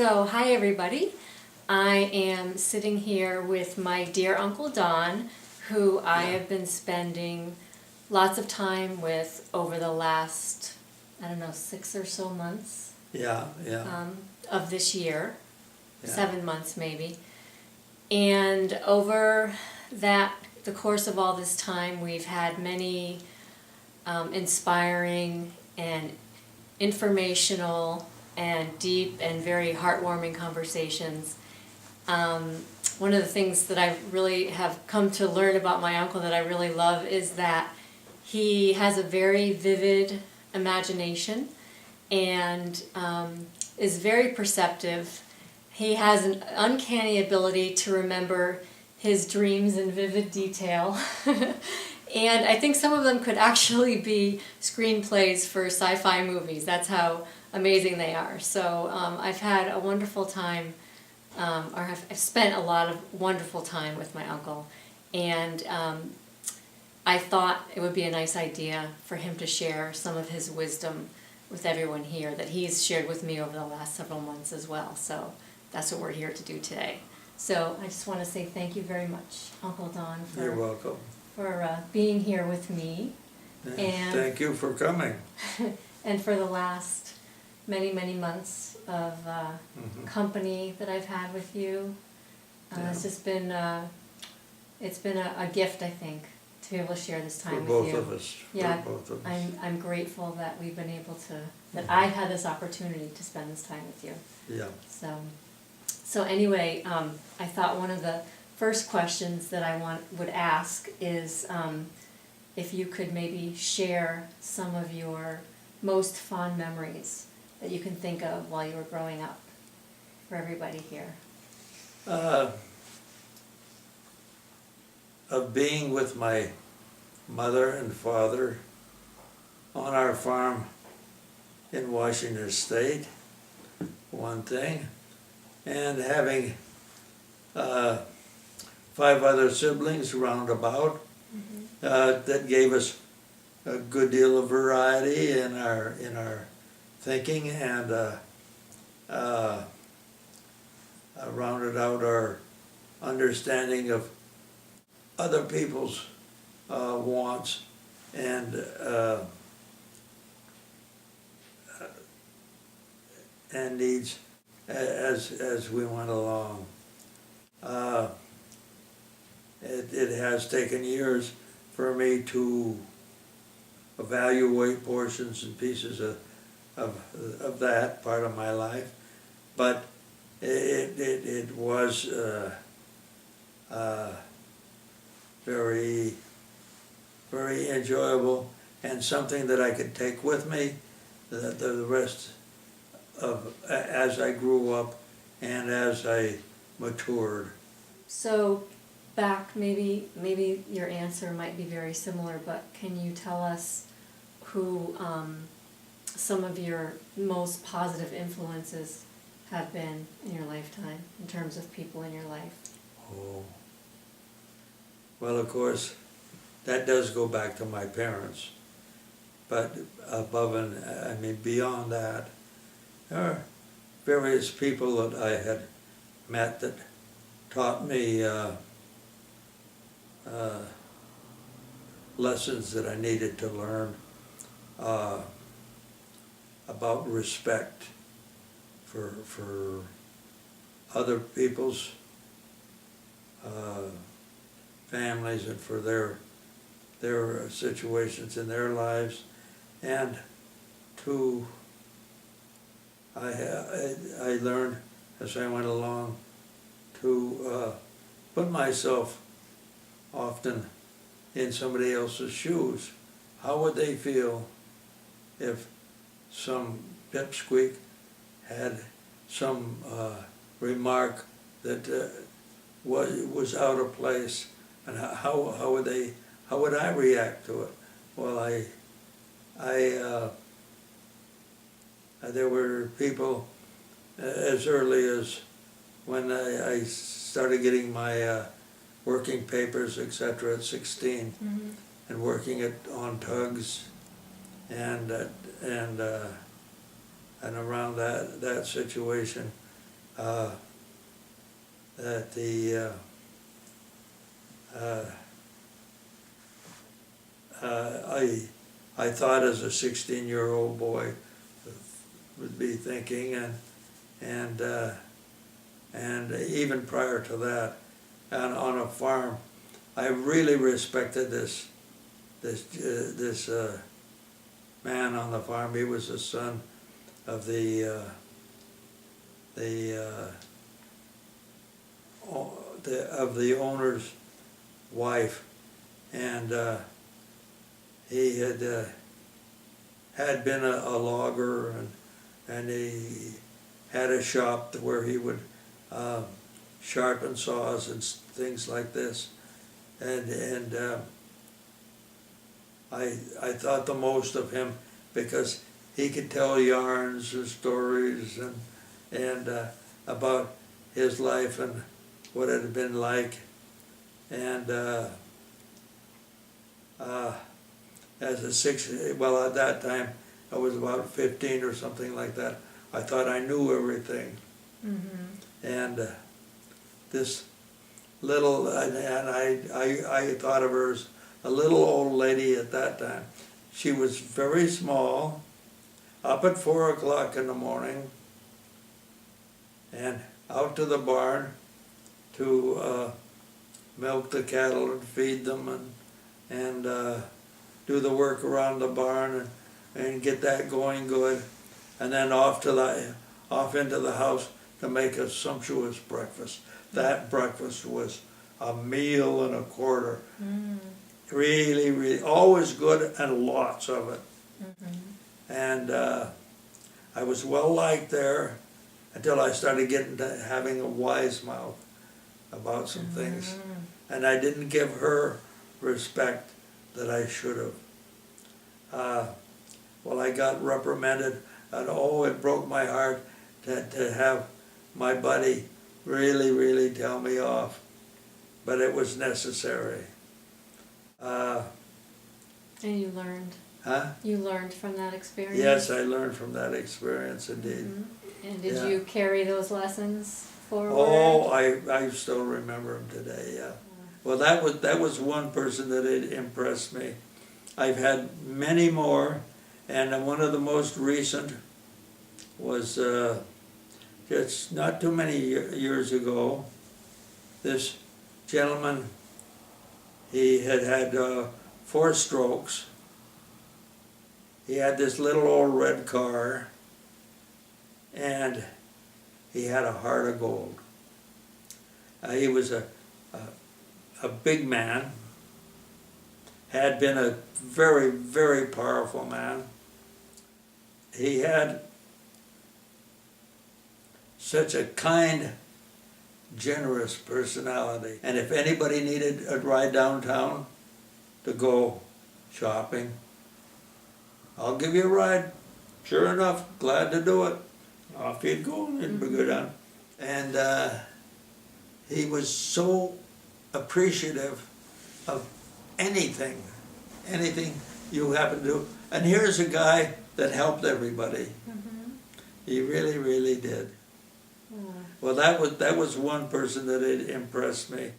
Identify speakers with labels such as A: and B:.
A: So, hi everybody. I am sitting here with my dear Uncle Don, who I have been spending lots of time with over the last, 6 or so months of this year, 7 months maybe. And over the course of all this time, we've had many inspiring and informational and deep and very heartwarming conversations. One of the things that I really have come to learn about my uncle that I really love is that he has a very vivid imagination and is very perceptive. He has an uncanny ability to remember his dreams in vivid detail. And I think some of them could actually be screenplays for sci-fi movies. That's how amazing they are. So I've had a wonderful time, I've spent a lot of wonderful time with my uncle. And I thought it would be a nice idea for him to share some of his wisdom with everyone here that he's shared with me over the last several months as well. So that's what we're here to do today. So I just want to say thank you very much, Uncle Don,
B: You're welcome.
A: for being here with me. And
B: thank you for coming.
A: and for the last many, many months of company that I've had with you. It's just been, it's been a gift, I think, to be able to share this time
B: for
A: with you.
B: both of us.
A: Yeah,
B: for both of us.
A: I'm grateful that we've been able to, that I've had this opportunity to spend this time with you.
B: Yeah.
A: So anyway, I thought one of the first questions that I would ask is if you could maybe share some of your most fond memories that you can think of while you were growing up for everybody here.
B: Of being with my mother and father on our farm in Washington State, one thing, and having 5 other siblings roundabout. That gave us a good deal of variety in our thinking, and rounded out our understanding of other people's wants and needs as we went along. It has taken years for me to evaluate portions and pieces of that part of my life, but it was very, very enjoyable, and something that I could take with me the rest of as I grew up and as I matured.
A: So back, maybe your answer might be very similar, but can you tell us who some of your most positive influences have been in your lifetime in terms of people in your life?
B: Oh. Well, of course, that does go back to my parents, but above and beyond that, there are various people that I had met that taught me lessons that I needed to learn about respect for other people's families and for their situations in their lives, and I learned as I went along to put myself often in somebody else's shoes. How would they feel if some pipsqueak had some remark that was out of place, and how would I react to it? Well, there were people as early as when I started getting my working papers, etc., at 16, and working on tugs, and around that situation, that I thought as a 16-year-old boy would be thinking, and even prior to that, and on a farm, I really respected this man on the farm. He was the son of the owner's wife, and he had been a logger, and he had a shop where he would sharpen saws and things like this, and I thought the most of him because he could tell yarns and stories and about his life and what it had been like, and at that time I was about 15 or something like that. I thought I knew everything, and this little, and I thought of her as a little old lady at that time. She was very small, up at 4 o'clock in the morning, and out to the barn to milk the cattle and feed them and do the work around the barn and get that going good, and then off into the house to make a sumptuous breakfast. That breakfast was a meal and a quarter. Really, really, always good and lots of it. And I was well liked there until I started getting to having a wise mouth about some things. And I didn't give her respect that I should have. Well, I got reprimanded, and it broke my heart to have my buddy really, really tell me off. But it was necessary.
A: And you learned.
B: Huh?
A: You learned from that experience?
B: Yes, I learned from that experience, indeed.
A: And did you carry those lessons forward?
B: Oh, I still remember them today, yeah. Well, that was one person that had impressed me. I've had many more, and one of the most recent was just not too many years ago. This gentleman, he had 4 strokes. He had this little old red car, and he had a heart of gold. He was a big man, had been a very, very powerful man. He had such a kind, generous personality. And if anybody needed a ride downtown to go shopping, I'll give you a ride. Sure enough, glad to do it. Off he'd go and go down. And he was so appreciative of anything you happen to do. And here's a guy that helped everybody. He really, really did. Well, that was one person that had impressed me.